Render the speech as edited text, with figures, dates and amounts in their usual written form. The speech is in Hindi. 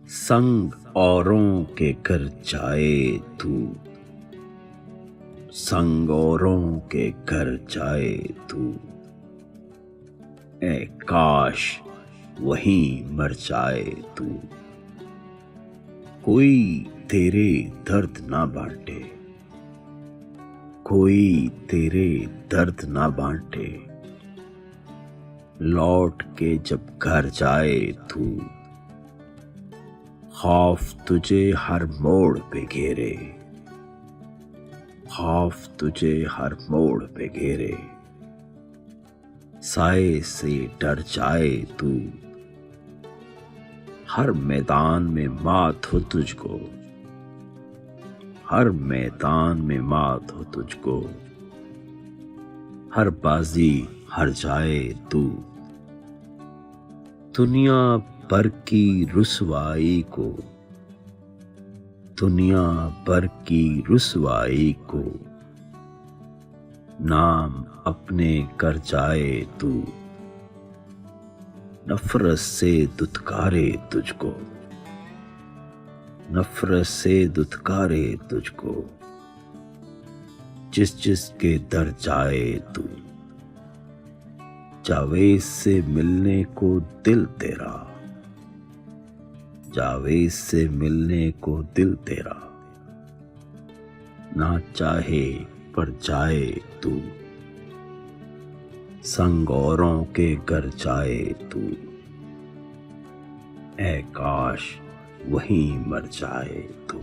संग औरों के घर जाए तू, संग औरों के घर जाए तू, ए काश वहीं मर जाए तू। कोई तेरे दर्द ना बांटे, कोई तेरे दर्द ना बांटे, लौट के जब घर जाए तू, खौफ तुझे हर मोड़ पे घेरे, खौफ तुझे हर मोड़ पे घेरे, साए से डर जाए तू, हर मैदान में मात हो तुझको, हर मैदान में मात हो तुझको, हर बाजी हार जाए तू, दुनिया भर की रुसवाई को, दुनिया भर की रुसवाई को, नाम अपने कर जाए तू, नफरत से दुत्कारे तुझको, नफरत से दुत्कारे तुझको, जिस जिस के दर जाए तू, जावेद से मिलने को दिल तेरा, जावेद से मिलने को दिल तेरा, ना चाहे पर जाए तू, संग औरों के घर जाए तू, ए काश वहीं मर जाए तू।